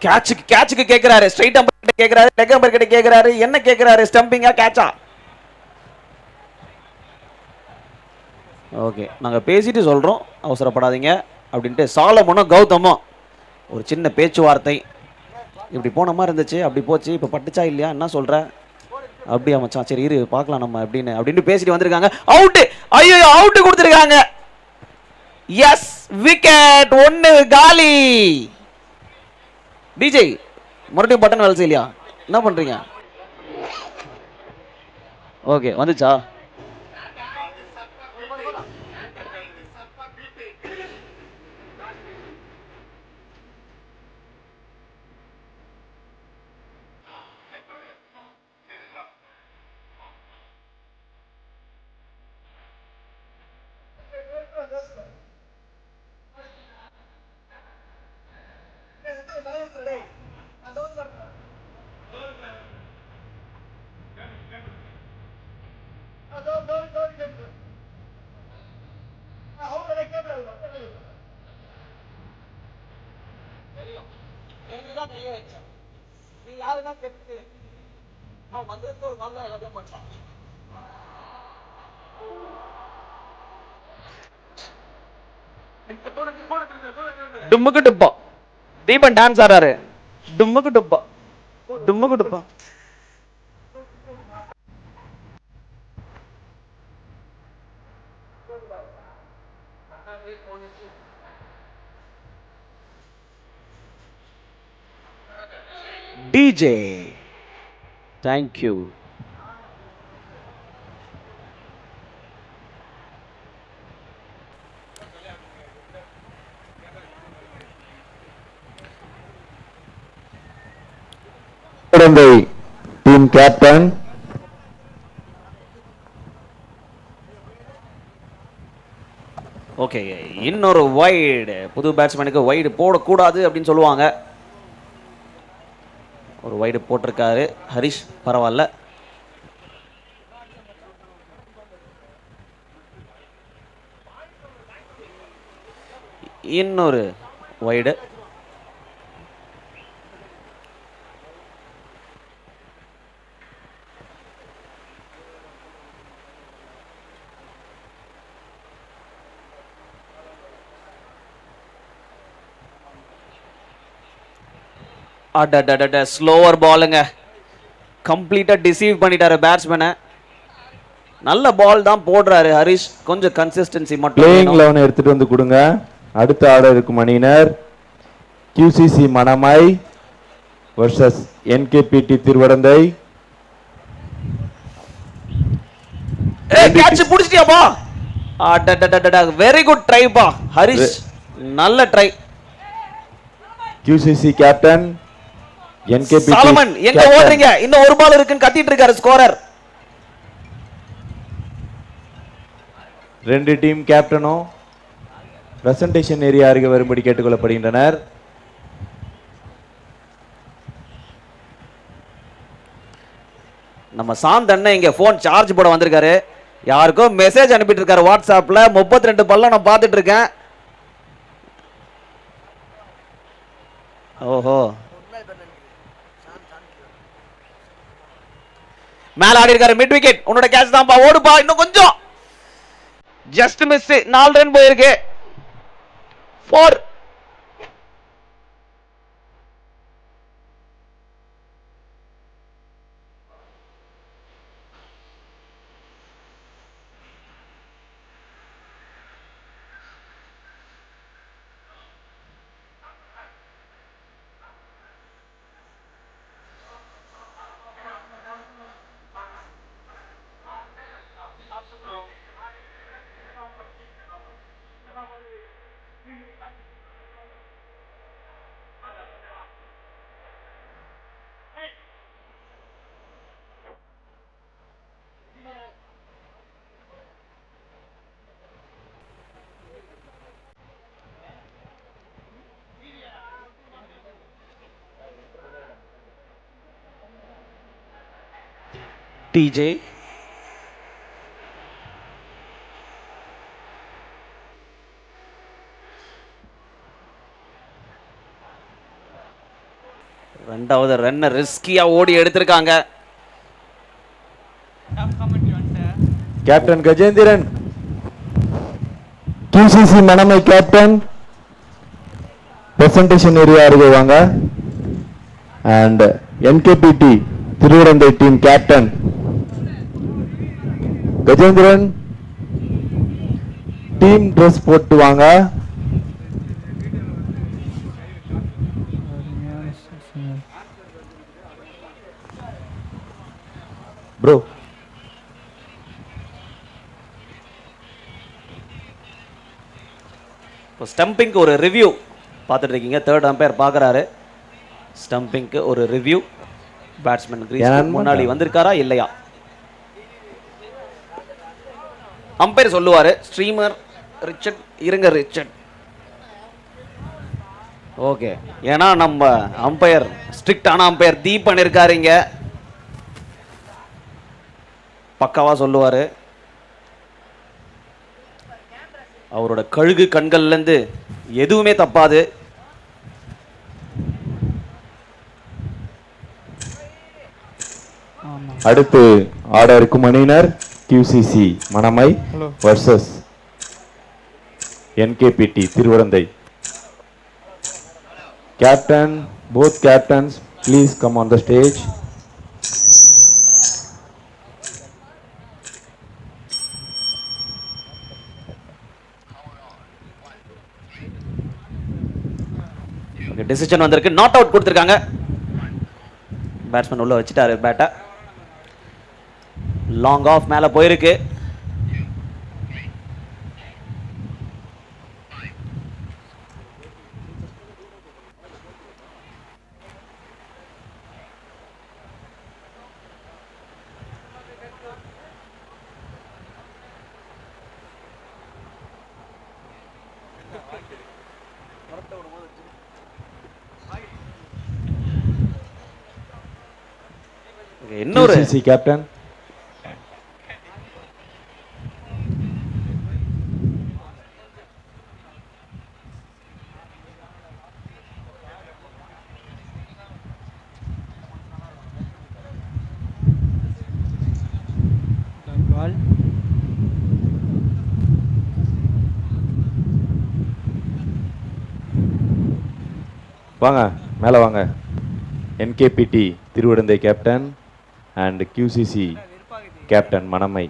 Speaker 2: கேட்சுக்கு கேக்குறாரு, ஸ்ட்ரைட் அம்பர் கிட்ட கேக்குறாரு, லெக் அம்பர் கிட்ட கேக்குறாரு, என்ன கேக்குறாரு? ஸ்டம்பிங்கா கேட்சா? ஓகே, நாங்க பேசிட்டு சொல்றோம், அவசரப்படாதீங்க அப்படின்ட்டு சாலமனும் கௌதமும் ஒரு சின்ன பேச்சுவார்த்தை. இப்படி போன மாதிரி இருந்துச்சு, அப்படி போச்சு, இப்போ பட்டுச்சா இல்லையா, என்ன சொல்ற? அப்படியா மச்சான், சரி இரு பார்க்கலாம் நம்ம அப்படின்னு பேசிட்டு வந்திருக்காங்க. அவுட்! ஐயோ, அவுட் கொடுத்துருக்காங்க. எஸ், விக்கெட், 1 காலி. டிஜே, மறுபடியும் பட்டன் வேலை செய்யலையா? என்ன பண்றீங்க? ஓகே, வந்துச்சா? டும்முக்கு டுப்பா, தீபன் டான்ஸ் ஆடுறாரு. டும்முக்கு டுப்பா, டும்முக்கு டுப்பா. DJ, thank you.
Speaker 3: Team captain
Speaker 2: okay, இன்னொரு வைடு. புது பேட்ஸ்மேனுக்கு வைடு போடக்கூடாது அப்படின்னு சொல்லுவாங்க. ஒரு வைடு போட்டிருக்காரு ஹரிஷ், பரவாயில்ல. இன்னொரு வைடு. அடடடட, ஸ்லோவர் பாலுங்க. கம்ப்ளீட்டா டிசீவ் பண்ணிட்டாரு பேட்ஸ்மேனை. நல்ல பால் தான் போடுறாரு ஹரிஷ், கொஞ்சம் கன்சிஸ்டன்சி மட்டும்.
Speaker 3: பிளேயிங் 11 எடுத்துட்டு வந்து கொடுங்க. அடுத்த ஆர்டர் இருக்கும் அணியினர் QCC Manamai vs NKPT Thiruvadandhai.
Speaker 2: Catch புடிச்சிட்டியாப்பா? அடடடடட, வெரி குட் ட்ரை பா ஹரிஷ், நல்ல try.
Speaker 3: QCC captain NKPT
Speaker 2: Solomon, எங்க ஓடுறீங்க? இன்னும் ஒரு பால் இருக்குன்னு கத்திட்டு இருக்காரு ஸ்கோரர்.
Speaker 3: ரெண்டு டீம் கேப்டனும் பிரசன்டேஷன் ஏரியா அருகே வரும்படி கேட்டுக்கொள்ளப்படுகின்றனர்.
Speaker 2: நம்ம சாந்த் அண்ணன் இங்க போன் சார்ஜ் போட வந்திருக்காரு. யாருக்கோ மெசேஜ் அனுப்பிட்டு இருக்காரு வாட்ஸ்அப்ல. 32 பல்ல நான் பார்த்துட்டு இருக்கேன். ஓஹோ, மேல ஆடி இருக்காரு. மிட் விக்கெட், உன்னோட கேட்ச் தான்ப்பா, ஓடுப்பா, இன்னும் கொஞ்சம். Just miss. 4 ரன் போயிருக்கு. 4. டிஜே ரெண்டாவது ரன் ரிஸ்கியா ஓடி எடுத்திருக்காங்க.
Speaker 3: Captain Gajendran, QCC Manamai captain presentation area அருகே வாங்க. And NKPT Thiruvidandhai team captain Gajendran, team dress போட்டு வாங்க. ப்ரோ,
Speaker 2: ஸ்டம்பிங்க்கு ஒரு ரிவ்யூ பார்த்துட்டு இருக்கீங்க. தேர்ட் அம்பையர் பார்க்குறாரு. ஸ்டம்பிங்க்கு ஒரு ரிவ்யூ. பேட்ஸ்மேன் கிரீஸ் முன்னாடி வந்திருக்காரா இல்லையா அம்பையர் சொல்லுவாரு. ஸ்ட்ரீமர் ரிச்சர்ட் இருங்க ரிச்சர்ட். ஓகே, ஏன்னா நம்ம அம்பையர் ஸ்ட்ரிக்டான அம்பையர் தீபன் இருக்காருங்க. பக்காவா சொல்லுவாரு. அவரோட கழுகு கண்கள்ல இருந்து எதுவுமே தப்பாது.
Speaker 3: அடுத்து ஆட இருக்கும் அணியினர் QCC Manamai versus NKPT Thiruvadandhai. Captain, both captains please come on the stage.
Speaker 2: Decision வந்திருக்கு. நாட் அவுட் கொடுத்திருக்காங்க. பேட்ஸ்மேன் உள்ள வச்சிட்டாரு பேட்டை. லாங் ஆஃப் மேல போயிருக்கு. இன்னொரு
Speaker 3: QCC கேப்டன் வாங்க, மேலே வாங்க. NKPT Thiruvadandhai captain and QCC captain Manamai.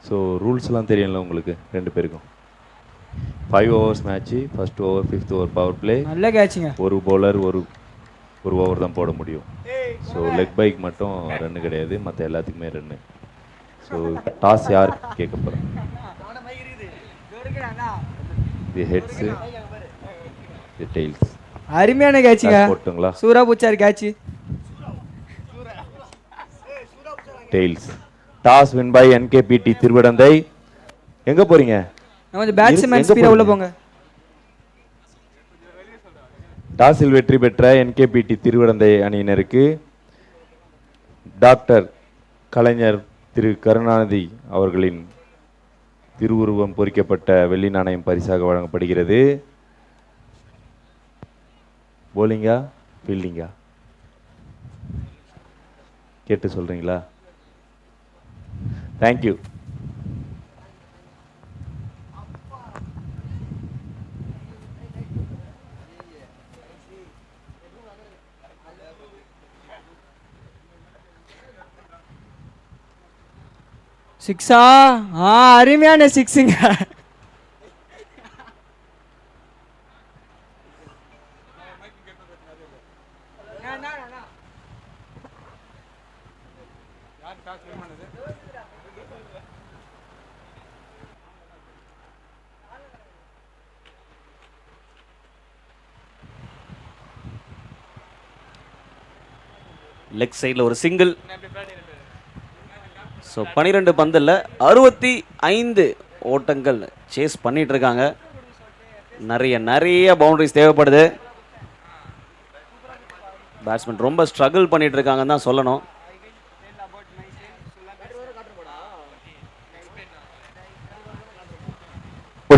Speaker 3: So ரூல்ஸ்லாம் தெரியல உங்களுக்கு ரெண்டு பேருக்கும். 5 overs match. First over, 5th over power play.
Speaker 4: நல்ல கேட்சிங்க.
Speaker 3: ஒரு பவுலர் ஒரு ஓவர் தான் போட முடியும். ஸோ லெக் பைக் மட்டும் ரன்னு கிடையாது, மற்ற எல்லாத்துக்குமே ரன்னு. ஸோ டாஸ் யார் கேட்க போகிறோம்? The heads, the tails.
Speaker 4: அருமையான கேட்சிங்க.
Speaker 3: போட்டுங்களா?
Speaker 4: சூரா பூச்சார் catch.
Speaker 3: Tails. Toss win by NKPT Thiruvidandhai. எங்க போறீங்க?
Speaker 4: கொஞ்சம் பேட்ஸ்மேன்
Speaker 3: எங்க
Speaker 4: ஸ்பீடா உள்ள
Speaker 3: போறீங்க?
Speaker 4: போங்க.
Speaker 3: டாஸில் வெற்றி பெற்ற என்கேபிடி திருவிடந்தை அணியினருக்கு டாக்டர் கலைஞர் திரு கருணாநிதி அவர்களின் திருவுருவம் பொறிக்கப்பட்ட வெள்ளி நாணயம் பரிசாக வழங்கப்படுகிறது. போலிங்கா ஃபீல்டிங்கா கேட்டு சொல்றீங்களா? தேங்க்யூ.
Speaker 4: சிக்ஸா? அருமையான சிக்ஸுங்க.
Speaker 2: லெக் சைடில் ஒரு சிங்கிள். ஸோ 12 பந்தில் 65 ஓட்டங்கள் சேஸ் பண்ணிட்டு இருக்காங்க. நிறைய பவுண்டரிஸ் தேவைப்படுது. பேட்ஸ்மேன் ரொம்ப ஸ்ட்ரகிள் பண்ணிட்டு இருக்காங்கன்னு தான் சொல்லணும்.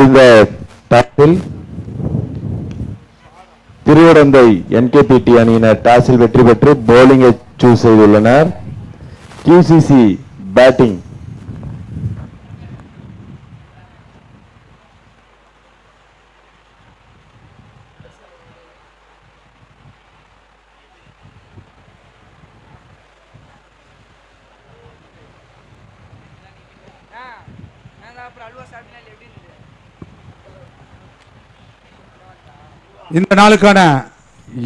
Speaker 3: இந்த டாஸில் திருவிடந்தை என்கேபிடி அணியினர் டாஸில் வெற்றி பெற்று போலிங்கை சூஸ் செய்துள்ளனர். QCC batting.
Speaker 1: இந்த நாளுக்கான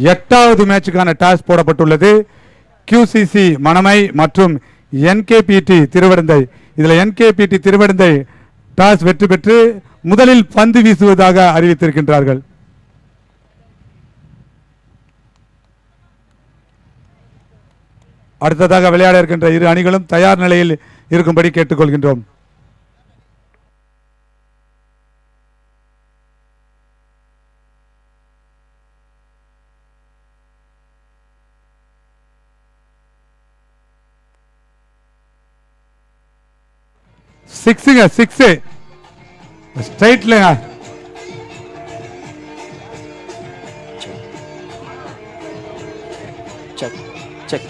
Speaker 1: 8வது மேட்சுக்கான டாஸ் போடப்பட்டுள்ளது. QCC மணமை மற்றும் NKPT திருவிடந்தை. இதில் NKPT திருவிடந்தை டாஸ் வெற்றி பெற்று முதலில் பந்து வீசுவதாக அறிவித்திருக்கின்றார்கள். அடுத்ததாக விளையாட இருக்கின்ற இரு அணிகளும் தயார் நிலையில் இருக்கும்படி கேட்டுக்கொள்கின்றோம். சிக்ஸுங்க, சிக்ஸு ஸ்ட்ரைட்லங்க.
Speaker 2: Check check.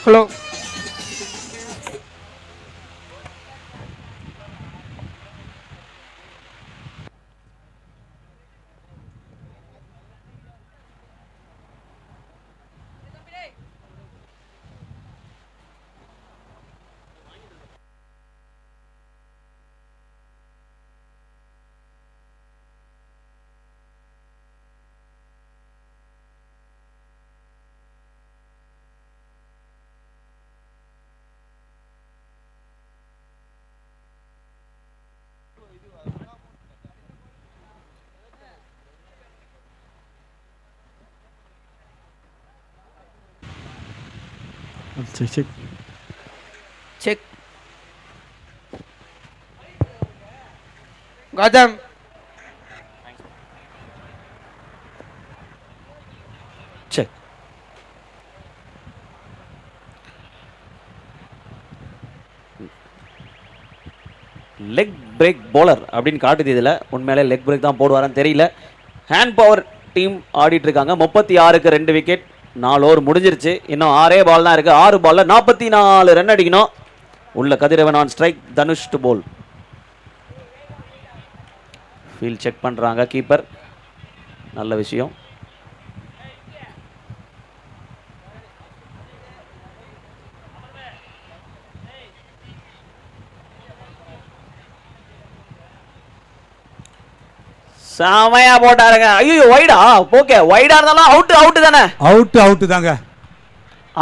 Speaker 4: Hello.
Speaker 1: Check
Speaker 4: check. Gautham.
Speaker 2: Check. Leg break bowler அப்படின்னு காட்டுது. இதில் உண்மையிலே லெக் பிரேக் தான் போடுவாரான்னு தெரியல. ஹேண்ட் பவர் டீம் ஆடிட்டு இருக்காங்க. 36க்கு 2 விக்கெட். 4 ஓவர் முடிஞ்சிருச்சு. இன்னும் 6 பால் தான் இருக்கு. 6 பால்ல 44 ரன் அடிக்கணும். உள்ள Kathiravan on strike. Dhanush to bowl. Field check பண்றாங்க கீப்பர். நல்ல விஷயம். செமையா போட்டாருங்க. ஐயோ வைடா. ஓகே வைடா இருந்தாலும் அவுட் தானே.
Speaker 1: அவுட் தாங்க.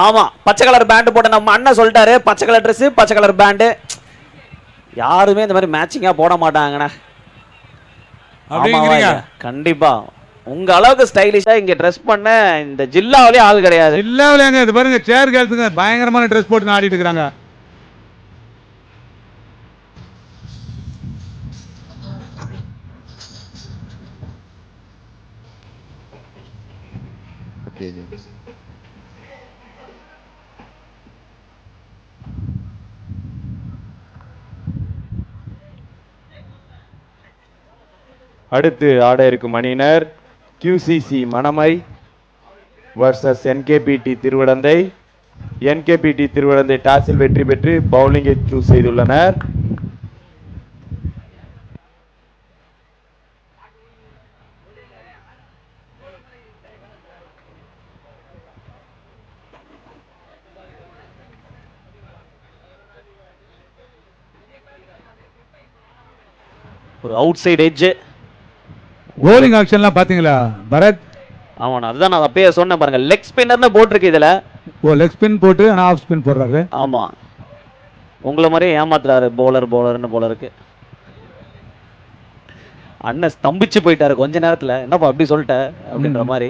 Speaker 2: ஆமா பச்சை கலர் பேண்ட் போட்ட நம்ம அண்ணன் சொல்லிட்டாரு. பச்சை கலர் ட்ரெஸ் பச்சை கலர் பேண்ட். யாருமே இந்த மாதிரி மேட்சிங்கா போட மாட்டாங்கண்ணா. கண்டிப்பா உங்க அளவுக்கு ஸ்டைலிஷா இங்க ட்ரெஸ் பண்ண இந்த ஜில்லாவிலே ஆள் கிடையாது.
Speaker 1: இல்லாமலேங்க இது பாருங்க, சேர் கேர்ள்ஸுங்க பயங்கரமான ட்ரெஸ் போட்டு ஆடிட்டு இருக்கிறாங்க.
Speaker 3: அடுத்து ஆட இருக்கும் அணியினர் QCC Manamai versus NKPT Thiruvidandhai. NKPT Thiruvidandhai டாஸில் வெற்றி பெற்று பவுலிங்கை சூஸ் செய்துள்ளனர்.
Speaker 2: ஒரு அவுட் சைடு எட்ஜ்.
Speaker 1: போலிங் ஆக்ஷன்லாம் பாத்தீங்களா பரத்?
Speaker 2: ஆமாண்ணா, அதுதான் நான் அப்பயே சொன்னேன் பாருங்க, லெக் ஸ்பின்னர்னு போட்டிருக்கு இதுல.
Speaker 1: ஓ, லெக் ஸ்பின் போட்டு ஆனா ஆஃப் ஸ்பின் போடுறாரு.
Speaker 2: ஆமா, உங்களை மாதிரியே ஏமாத்துறாரு போலர்னு போலருக்கு. அண்ணன் ஸ்தம்பிச்சு போயிட்டாரு கொஞ்ச நேரத்துல, என்னப்பா அப்படி சொல்லிட்ட அப்படின்ற மாதிரி.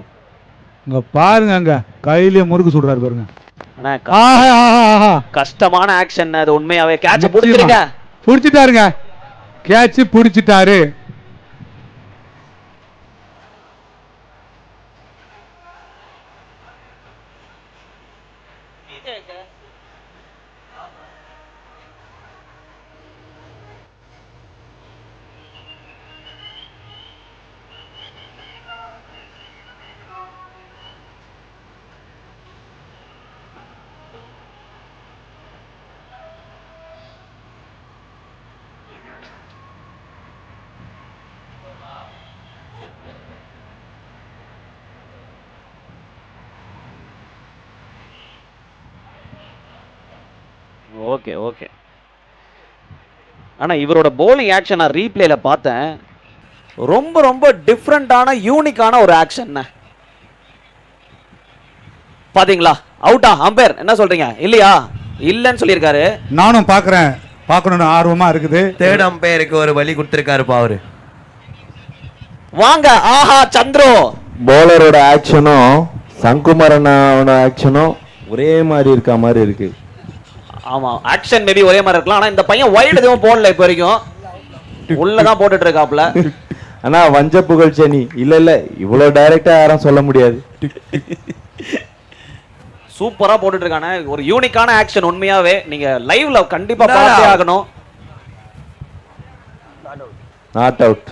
Speaker 1: இங்க பாருங்க, அங்க கையிலேயே முறுக்கு சுடுறாரு பாருங்க.
Speaker 2: அண்ணா
Speaker 1: ஆஹா ஆஹா ஆஹா,
Speaker 2: கஷ்டமான ஆக்ஷன் அது உண்மையாவே. கேட்ச் பிடிச்சிருங்க.
Speaker 1: பிடிச்சிட்டாருங்க, கேட்ச் பிடிச்சிட்டாரு.
Speaker 2: Okay okay. ஆனா இவரோட bowling ஆக்ஷன் நான் ரீப்ளேல பார்த்தேன், ரொம்ப ரொம்ப டிஃப்ரெண்டான யூனிக்கான ஒரு ஆக்ஷன். பாத்தீங்களா? அவுட்டா? அம்பையர் என்ன சொல்றீங்க? இல்லையா? இல்லன்னு சொல்லியிருக்காரு.
Speaker 1: நானும் பாக்குறேன், பார்க்கணும்னு ஆர்வமா இருக்குது.
Speaker 5: தேர்ட் அம்பையருக்கு ஒரு வழி கொடுத்திருக்காருப்பா அவரு.
Speaker 2: வாங்க. ஆஹா, சந்திரு
Speaker 3: பவுலரோட ஆக்ஷனும் சங்குமாரன் ஆக்ஷனும் ஒரே மாதிரி இருக்க மாதிரி இருக்கு.
Speaker 2: ஆமா, ஆக்ஷன் மேபி ஒரே மாதிரி இருக்கலாம். ஆனா இந்த பையன் வைட் எதுவும் போடல இப்போ வரைக்கும், உள்ளதான் போட்டுட்டு இருக்காப்ல.
Speaker 3: ஆனா வஞ்ச புகழ்ச்சி இல்ல இவ்வளவு டைரக்டா யாரும் சொல்ல முடியாது.
Speaker 2: சூப்பரா போட்டுட்டு இருக்கானே, ஒரு யூனிக்கான ஆக்ஷன். உண்மையாவே நீங்க லைவ்ல கண்டிப்பா பார்த்தே ஆகணும்.
Speaker 3: Not out.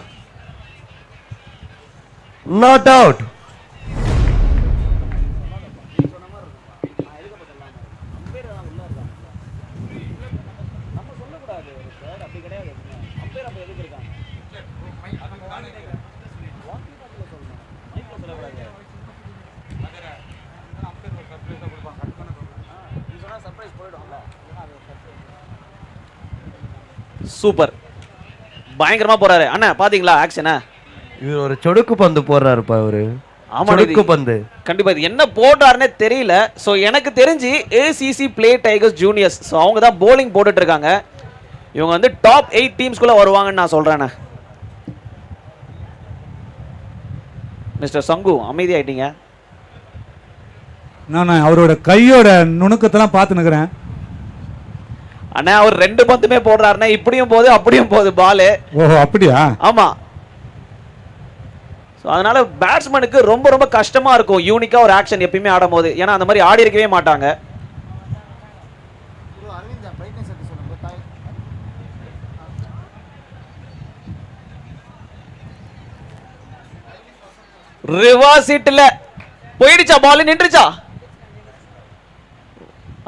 Speaker 5: Not out.
Speaker 2: Super, பயங்கரமா போறாரு அண்ணா. பாத்தீங்களா ஆக்ஷனை?
Speaker 5: இவர் ஒரு சொடுக்கு பந்து போடுறாருப்பா இவரு.
Speaker 2: ஆமா,
Speaker 5: சொடுக்கு பந்து
Speaker 2: கண்டிப்பா. இது என்ன போடுறாருன்னே தெரியல. ஸோ எனக்கு தெரிஞ்சு ACC play tigers juniors, so அவங்க தான் போலிங் போட்டுட்டு இருக்காங்க. இவங்க வந்து டாப் 8 டீம்ஸ்குள்ள வருவாங்கன்னு நான் சொல்றேன். மிஸ்டர் சங்கு அமைதி ஆயிட்டீங்க.
Speaker 1: நான் அவரோட கையோட நுணுக்கத்தெல்லாம் பார்த்துனுக்கிறேன்.
Speaker 2: அண்ணா அவர் 2 பந்துமே போடுறாருன்னா, இப்படியும் போகுது அப்படியும் போகுது பாலு.
Speaker 1: ஓஹோ, அப்படியா?
Speaker 2: ஆமா. ஸோ அதனால பேட்ஸ்மேனுக்கு ரொம்ப ரொம்ப கஷ்டமா இருக்கும் யூனிக்கா ஒரு ஆக்ஷன் எப்பயுமே ஆடும் போது. ஏன்னா அந்த மாதிரி ஆடி இருக்கவே மாட்டாங்க. ரிவர்ஸ் ஹிட்ல போயிடுச்சா பால்? நின்றுச்சா?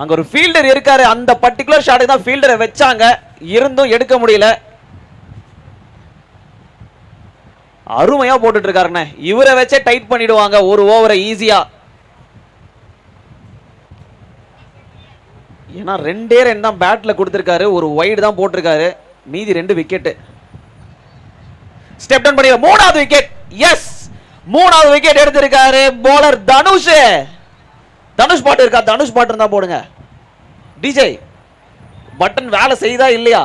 Speaker 2: அங்க ஒரு ஃபீல்டர் இருக்காரு, அந்த பர்టిక్యులர் ஷாட்டுக்கு தான் ஃபீல்டரை வச்சாங்க, இருந்தும் எடுக்க முடியல. அருமையா போட்டுட்டு இருக்காருண்ணே. இவரை வச்சே டைட் பண்ணிடுவாங்க ஒரு ஓவரை ஈஸியா. ஏன்னா 2 ரன் தான் பேட்ல கொடுத்திருக்காரு, ஒரு வைடு தான் போட்டிருக்காரு, மீதி 2 விக்கெட். ஸ்டெப் டவுன் பண்ணி 3வது விக்கெட். எஸ், 3வது விக்கெட் எடுத்திருக்காரு போலர் தனுஷ். தனுஷ் பாட்டு இருக்கா? தனுஷ் பாட்டு இருந்தா போடுங்க. டிஜே பட்டன் வேலை செய்தா இல்லையா?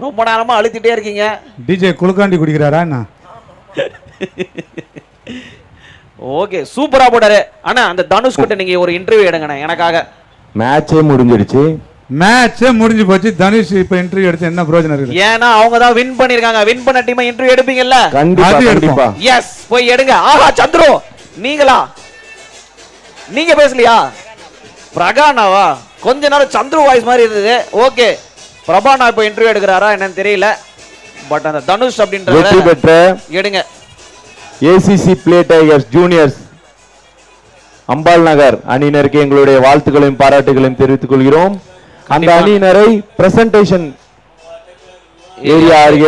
Speaker 2: ரொம்ப நேரமா அழுத்திட்டே இருக்கீங்க.
Speaker 1: டிஜே குளுக்காண்டி குடிக்கிறாரா என்ன?
Speaker 2: ஓகே சூப்பரா போட்டாரு. ஆனா அந்த தனுஷ் கிட்ட நீங்க ஒரு இன்டர்வியூ எடுங்கண்ணே எனக்காக.
Speaker 3: மேட்சே முடிஞ்சிடுச்சு.
Speaker 1: மேட்சே முடிஞ்சு போச்சு. தனுஷ் இப்ப இன்டர்வியூ எடுத்து என்ன பிரயோஜனம் இருக்கு?
Speaker 2: ஏன்னா அவங்க தான் வின் பண்ணிருக்காங்க. வின் பண்ண டீமை இன்டர்வியூ எடுப்பீங்கல்ல?
Speaker 3: கண்டிப்பா
Speaker 1: அது
Speaker 3: கண்டிப்பா.
Speaker 2: எஸ் போய் எடுங்க. ஆஹா சந்துரு நீங்களா? நீங்க பேசலையா? பிரகானாவா? கொஞ்ச நேரம் சந்துரு வாய்ஸ் மாதிரி இருந்தது. ஓகே பிரபானா இப்போ இன்டர்வியூ எடுக்கிறாரா என்னன்னு தெரியல. பட் அந்த தனுஷ்
Speaker 3: வெற்றி
Speaker 2: அப்படின்ற
Speaker 3: பெற்ற
Speaker 2: எடுங்க.
Speaker 3: ஏசிசி பிளே டைகர்ஸ் ஜூனியர்ஸ் அம்பாள் நகர் அணியினருக்கு எங்களுடைய வாழ்த்துக்களையும் பாராட்டுகளையும் தெரிவித்துக் கொள்கிறோம். அந்த அணியினரை பிரசன்டேஷன் ஏரியா அருகே